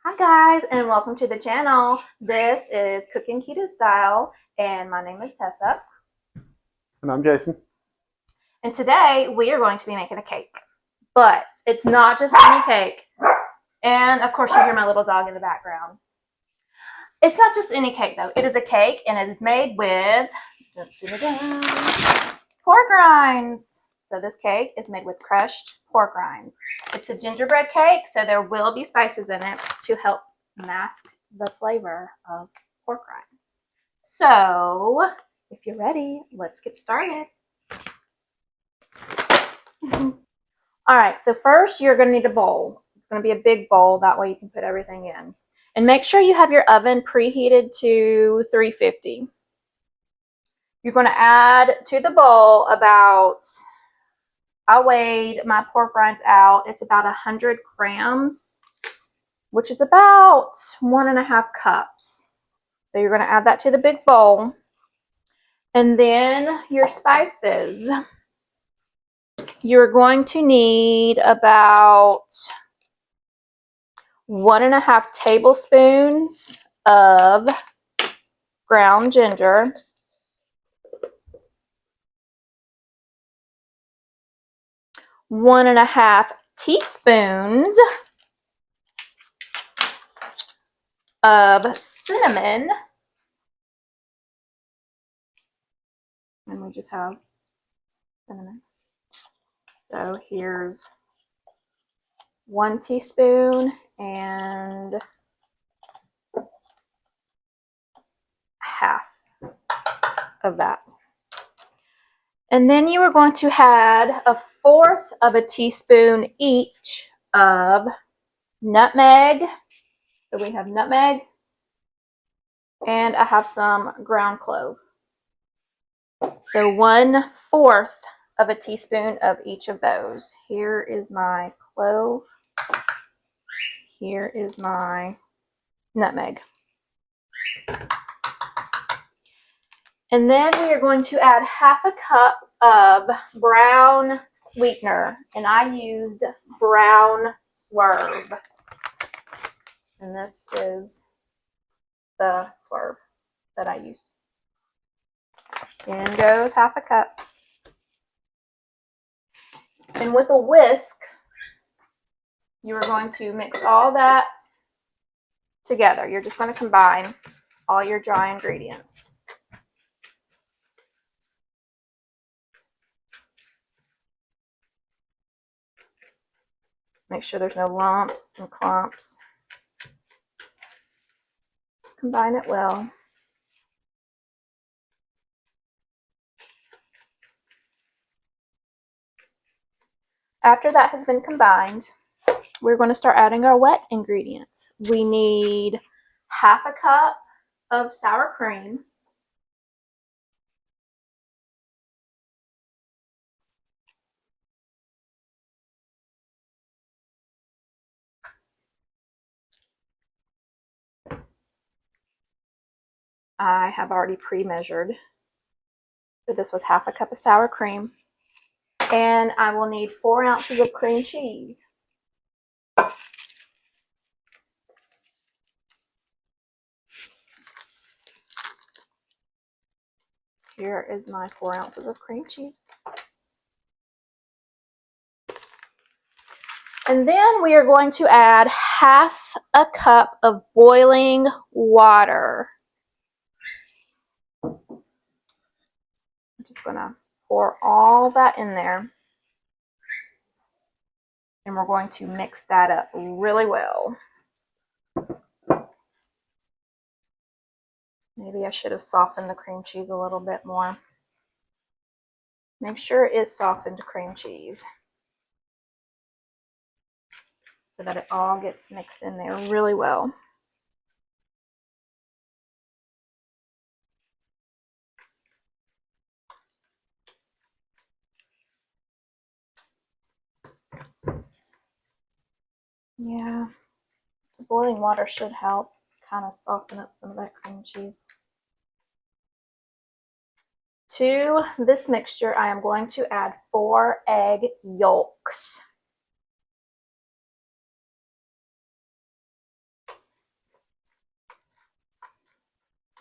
Hi guys, and welcome to the channel. This is Cooking Keto Style, and my name is Tessa. And I'm Jason. And today we are going to be making a cake, but it's not just any cake. And of course you hear my little dog in the background. It's not just any cake though. It is a cake and it is made with pork rinds. So this cake is made with crushed pork rinds. It's a gingerbread cake, so there will be spices in it to help mask the flavor of pork rinds. So if you're ready, let's get started. All right, so first you're going to need a bowl. It's going to be a big bowl, that way you can put everything in. And make sure you have your oven preheated to 350. You're going to add to the bowl about, I weighed my pork rinds out, it's about 100 grams, which is about 1.5 cups. So you're going to add that to the big bowl. And then your spices. You're going to need about 1.5 tablespoons of ground ginger, 1.5 teaspoons of cinnamon, and we just have cinnamon. So here's 1 teaspoon and half of that. And then you are going to add 1/4 of a teaspoon each of nutmeg. So we have nutmeg, and I have some ground clove. So 1/4 of a teaspoon of each of those. Here is my clove. Here is my nutmeg. And then we are going to add 1/2 cup of brown sweetener. And I used brown swerve. And this is the swerve that I used. In goes 1/2 cup. And with a whisk, you are going to mix all that together. You're just going to combine all your dry ingredients. Make sure there's no lumps and clumps. Just combine it well. After that has been combined, we're going to start adding our wet ingredients. We need 1/2 cup of sour cream, I have already pre-measured. So this was 1/2 cup of sour cream. And I will need 4 ounces of cream cheese. Here is my 4 ounces of cream cheese. And then we are going to add 1/2 cup of boiling water. I'm just going to pour all that in there. And we're going to mix that up really well. Maybe I should have softened the cream cheese a little bit more. Make sure it is softened cream cheese so that it all gets mixed in there really well. Yeah, the boiling water should help kind of soften up some of that cream cheese. To this mixture, I am going to add 4 egg yolks.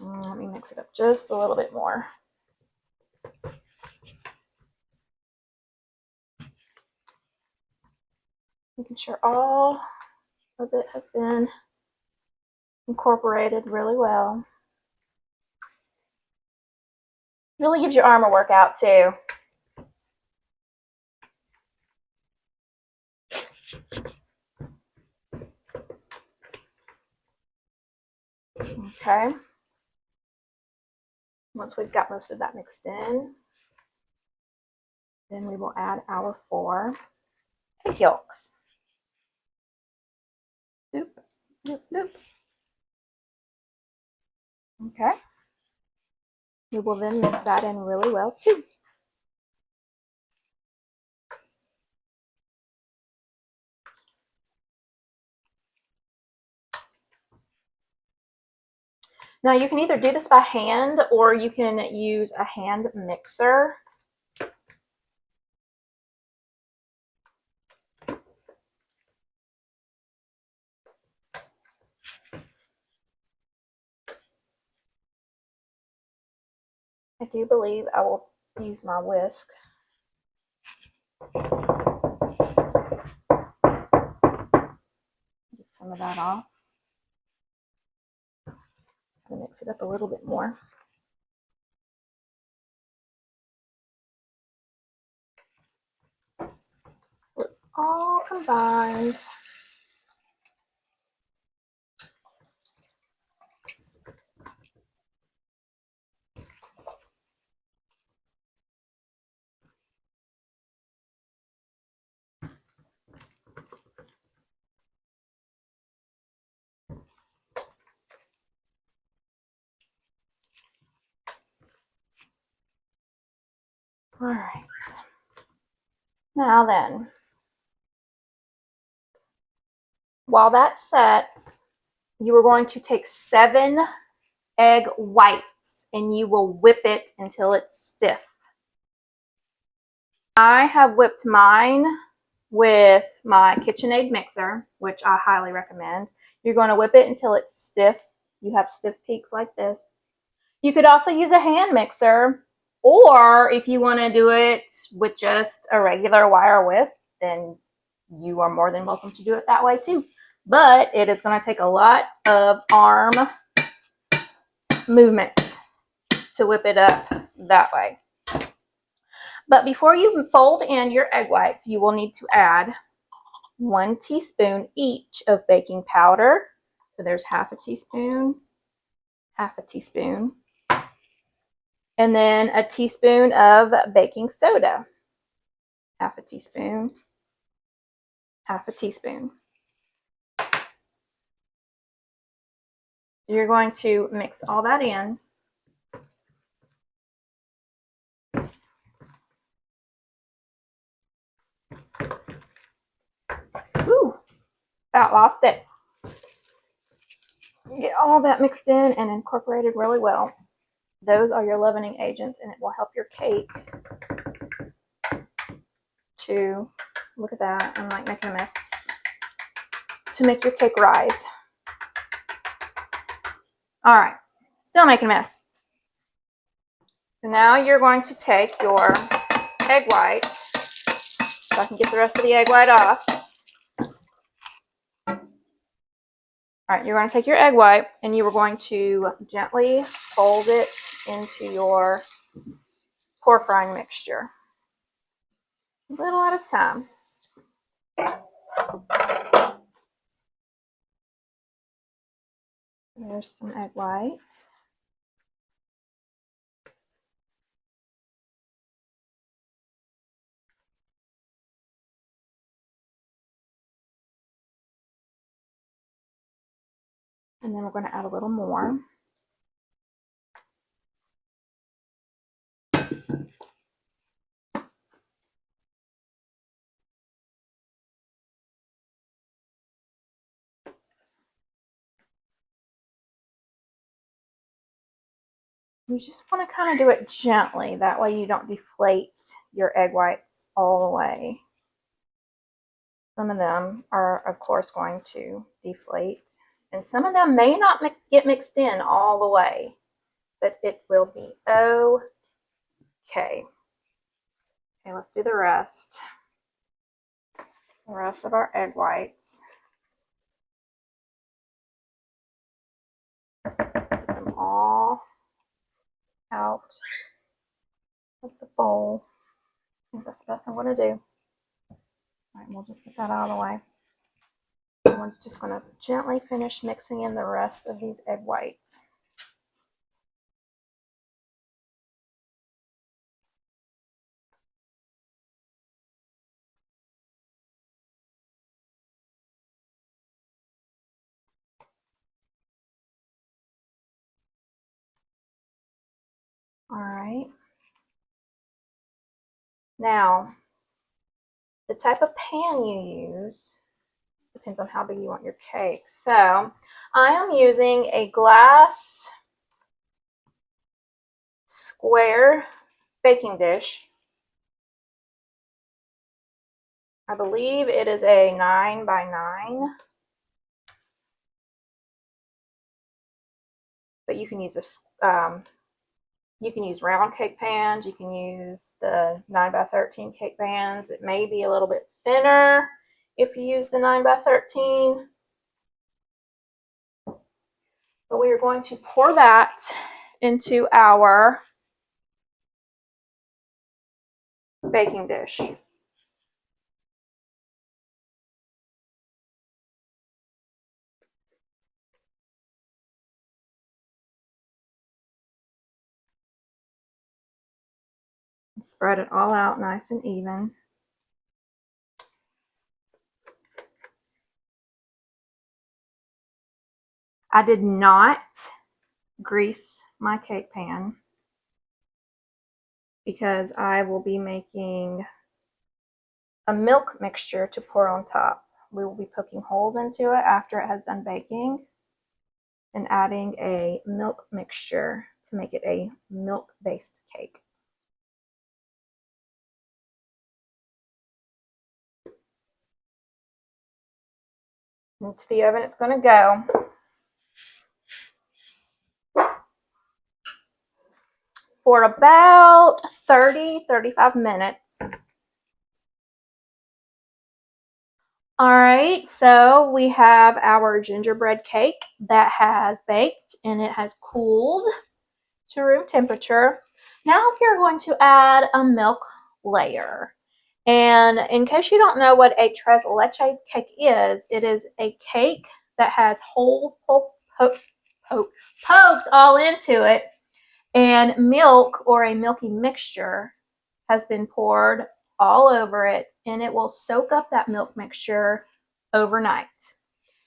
Let me mix it up just a little bit more. Making sure all of it has been incorporated really well. Really gives your arm a workout too. Okay. Once we've got most of that mixed in, then we will add our 4 egg yolks. Doop, doop, doop. Okay. We will then mix that in really well too. Now you can either do this by hand or you can use a hand mixer. I do believe I will use my whisk. Get some of that off. And mix it up a little bit more. So it's all combined. All right. Now then, while that sets, you are going to take 7 egg whites and you will whip it until it's stiff. I have whipped mine with my KitchenAid mixer, which I highly recommend. You're going to whip it until it's stiff. You have stiff peaks like this. You could also use a hand mixer, or if you want to do it with just a regular wire whisk, then you are more than welcome to do it that way too. But it is going to take a lot of arm movements to whip it up that way. But before you fold in your egg whites, you will need to add 1 teaspoon each of baking powder. So there's half a teaspoon, and then a teaspoon of baking soda, half a teaspoon. You're going to mix all that in. Ooh, about lost it. Get all that mixed in and incorporated really well. Those are your leavening agents, and it will help your cake to, look at that, I'm like making a mess, to make your cake rise. All right, still making a mess. So now you're going to take your egg white, so I can get the rest of the egg white off. All right, you're going to take your egg white and you are going to gently fold it into your pork rind mixture. A little at a time. There's some egg whites. And then we're going to add a little more. You just want to kind of do it gently. That way you don't deflate your egg whites all the way. Some of them are, of course, going to deflate. And some of them may not get mixed in all the way. that it will be okay. Okay, let's do the rest. The rest of our egg whites. Get them all out of the bowl. I think that's the best I'm going to do. All right, we'll just get that out of the way. And we're just going to gently finish mixing in the rest of these egg whites. All right. Now, the type of pan you use depends on how big you want your cake. So, I am using a glass square baking dish. I believe it is a 9 by 9. But you can use you can use round cake pans. You can use the 9 by 13 cake pans. It may be a little bit thinner if you use the 9 by 13. But we are going to pour that into our baking dish. Spread it all out nice and even. I did not grease my cake pan because I will be making a milk mixture to pour on top. We will be poking holes into it after it has done baking and adding a milk mixture to make it a milk-based cake. Into the oven it's going to go. For about 30-35 minutes. All right, so we have our gingerbread cake that has baked and it has cooled to room temperature. Now we're going to add a milk layer. And in case you don't know what a tres leches cake is, it is a cake that has holes poked all into it, and milk or a milky mixture has been poured all over it, and it will soak up that milk mixture overnight.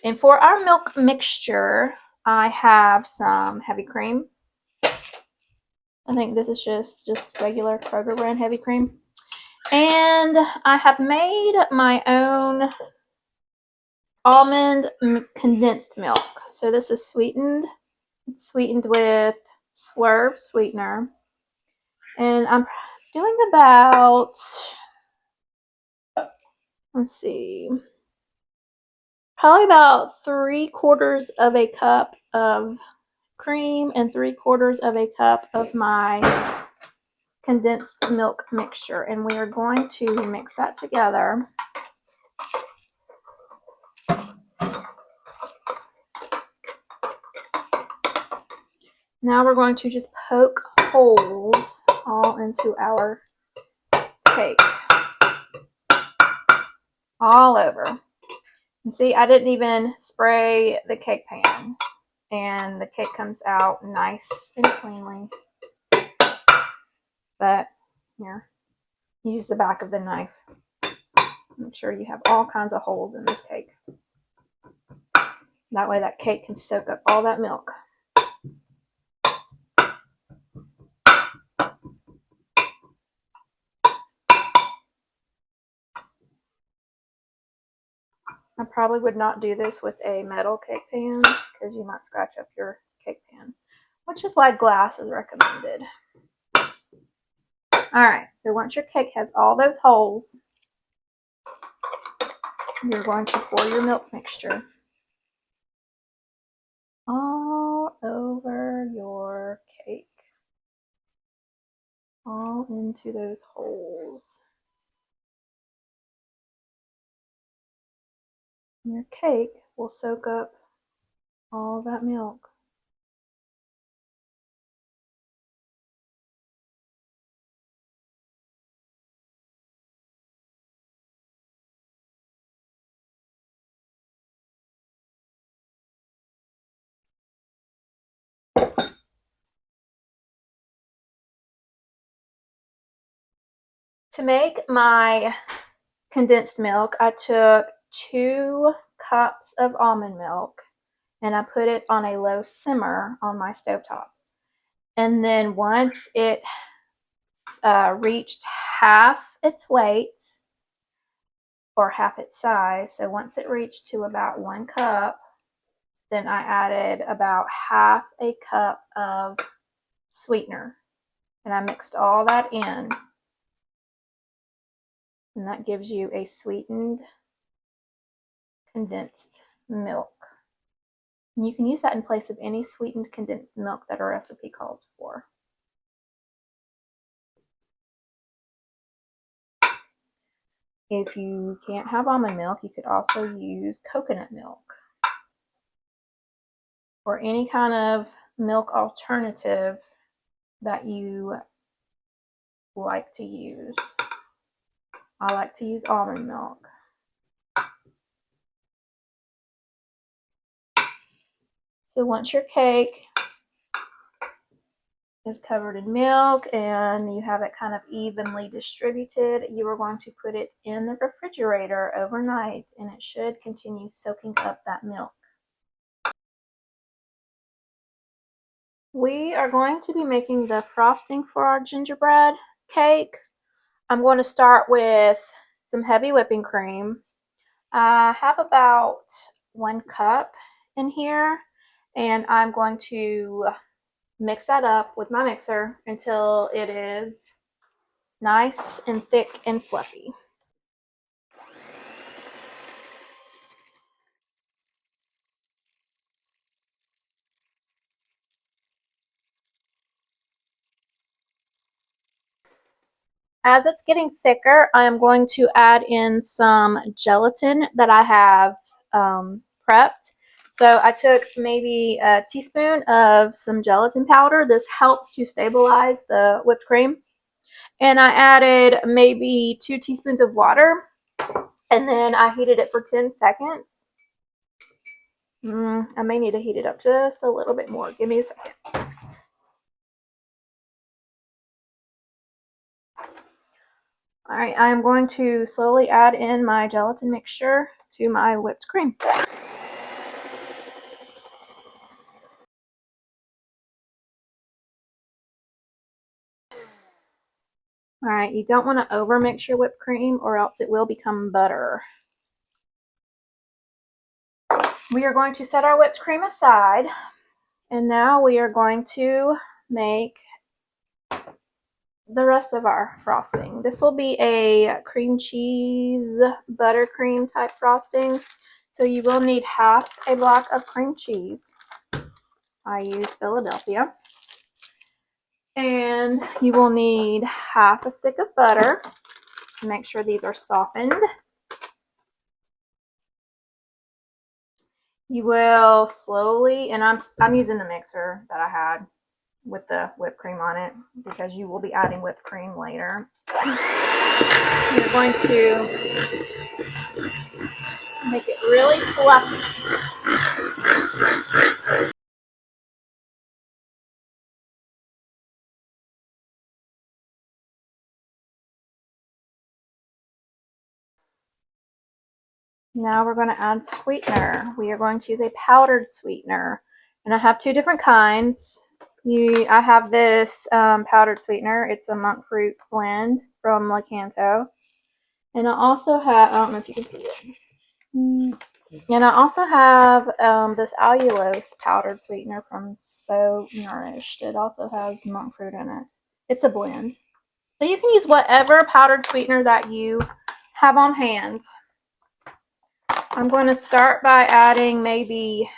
And for our milk mixture, I have some heavy cream. I think this is just regular Kroger brand heavy cream. And I have made my own almond condensed milk. So this is sweetened. It's sweetened with Swerve sweetener. And I'm doing about, let's see, probably about 3/4 of a cup of cream and 3/4 of a cup of my condensed milk mixture. And we are going to mix that together. Now we're going to just poke holes all into our cake. All over. And see, I didn't even spray the cake pan. And the cake comes out nice and cleanly. But here, use the back of the knife. Make sure you have all kinds of holes in this cake. That way that cake can soak up all that milk. I probably would not do this with a metal cake pan because you might scratch up your cake pan, which is why glass is recommended. Alright, so once your cake has all those holes, you're going to pour your milk mixture all over your cake. all into those holes. Your cake will soak up all that milk. To make my condensed milk, I took 2 cups of almond milk and I put it on a low simmer on my stovetop. And then once it reached half its weight or half its size, so once it reached to about 1 cup, then I added about half a cup of sweetener and I mixed all that in. And that gives you a sweetened condensed milk. And you can use that in place of any sweetened condensed milk that a recipe calls for. If you can't have almond milk, you could also use coconut milk or any kind of milk alternative that you like to use. I like to use almond milk. So once your cake is covered in milk and you have it kind of evenly distributed, you are going to put it in the refrigerator overnight and it should continue soaking up that milk. We are going to be making the frosting for our gingerbread cake. I'm going to start with some heavy whipping cream. I have about 1 cup in here and I'm going to mix that up with my mixer until it is nice and thick and fluffy. As it's getting thicker, I am going to add in some gelatin that I have prepped. So I took maybe a teaspoon of some gelatin powder. This helps to stabilize the whipped cream. And I added maybe 2 teaspoons of water. And then I heated it for 10 seconds. I may need to heat it up just a little bit more. Give me a second. All right, I am going to slowly add in my gelatin mixture to my whipped cream. All right, you don't want to over mix your whipped cream or else it will become butter. We are going to set our whipped cream aside and now we are going to make the rest of our frosting. This will be a cream cheese buttercream type frosting. So you will need half a block of cream cheese. I use Philadelphia. And you will need half a stick of butter. Make sure these are softened. You will slowly, and I'm using the mixer that I had with the whipped cream on it because you will be adding whipped cream later. You're going to make it really fluffy. Now we're going to add sweetener. We are going to use a powdered sweetener. And I have 2 different kinds. I have this powdered sweetener. It's a monk fruit blend from Lakanto. And I also have, I don't know if you can see it. And I also have this allulose powdered sweetener from So Nourished. It also has monk fruit in it. It's a blend. So you can use whatever powdered sweetener that you have on hand. I'm going to start by adding maybe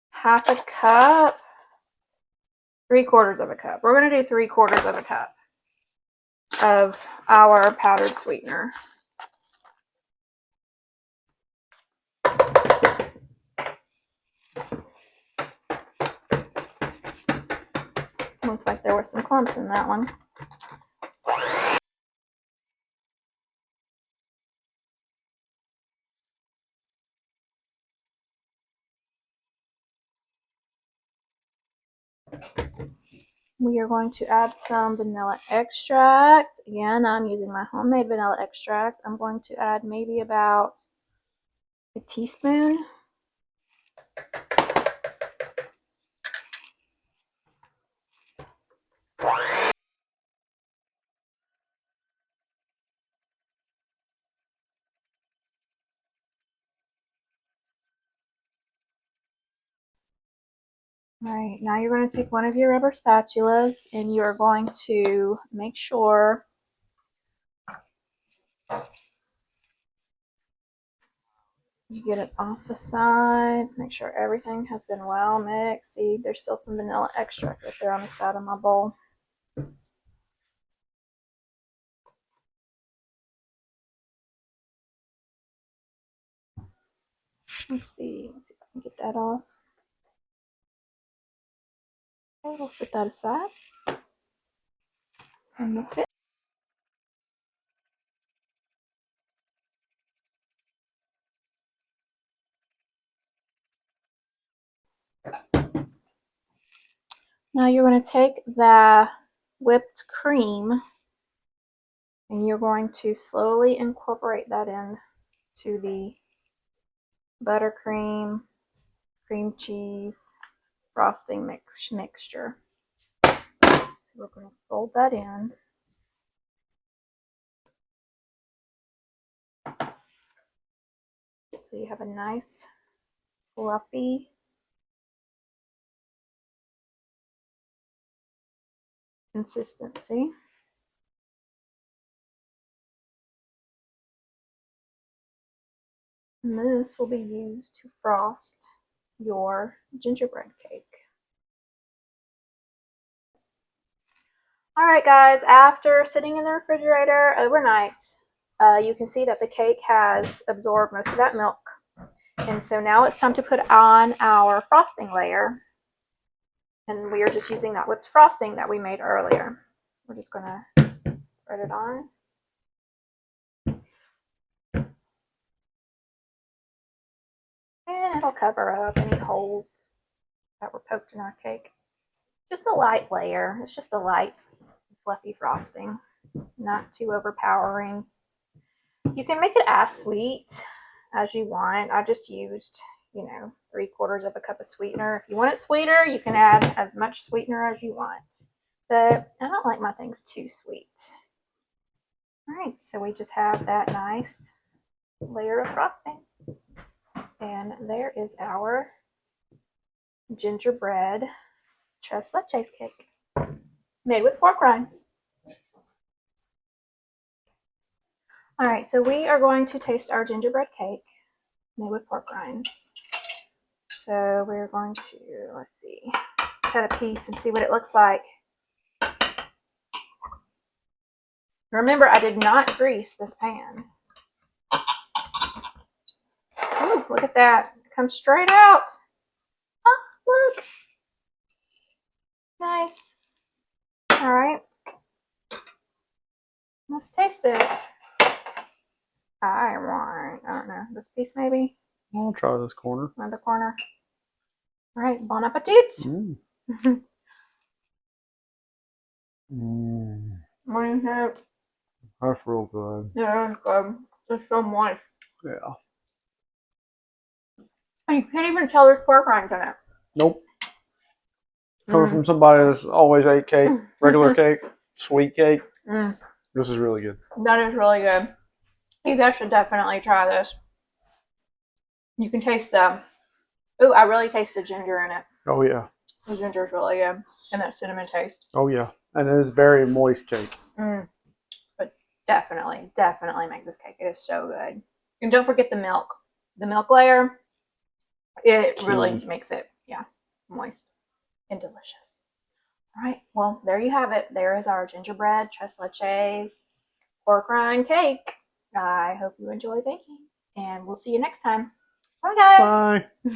half a cup 3/4 of a cup. We're going to do 3/4 of a cup of our powdered sweetener. Looks like there were some clumps in that one. We are going to add some vanilla extract. Again, I'm using my homemade vanilla extract. I'm going to add maybe about a teaspoon. All right, now you're going to take one of your rubber spatulas and you're going to make sure you get it off the sides. Make sure everything has been well mixed. See, there's still some vanilla extract right there on the side of my bowl. Let's see if I can get that off. Okay, we'll set that aside. And mix it. Now you're going to take the whipped cream and you're going to slowly incorporate that in to the buttercream, cream cheese, frosting mixture. So we're going to fold that in. So you have a nice fluffy consistency. And this will be used to frost your gingerbread cake. Alright guys, after sitting in the refrigerator overnight, you can see that the cake has absorbed most of that milk. And so now it's time to put on our frosting layer. And we are just using that whipped frosting that we made earlier. We're just going to spread it on. And it'll cover up any holes that were poked in our cake. Just a light layer. It's just a light, fluffy frosting. Not too overpowering. You can make it as sweet as you want. I just used, 3/4 of a cup of sweetener. If you want it sweeter, you can add as much sweetener as you want. But I don't like my things too sweet. All right, so we just have that nice layer of frosting. And there is our gingerbread tres leches cake made with pork rinds. All right, so we are going to taste our gingerbread cake made with pork rinds. So we're going to, let's see, let's cut a piece and see what it looks like. Remember, I did not grease this pan. Ooh, look at that. It comes straight out. Oh, look. Nice. All right. Let's taste it. I don't know, this piece maybe? I'll try this corner. Another corner. All right, bon appetit. Mm. What do you think? That's real good. Yeah, it's good. It's so moist. Yeah. And you can't even tell there's pork rinds in it. Nope. Coming from somebody that's always ate cake, regular cake, sweet cake, this is really good. That is really good. You guys should definitely try this. You can taste the, ooh, I really taste the ginger in it. Oh yeah. The ginger is really good. And that cinnamon taste. Oh yeah. And it is very moist cake. But definitely make this cake. It is so good. And don't forget the milk. The milk layer, it really makes it, moist and delicious. All right, well, there you have it. There is our gingerbread tres leches pork rind cake. I hope you enjoy baking, and we'll see you next time. Bye, guys. Bye.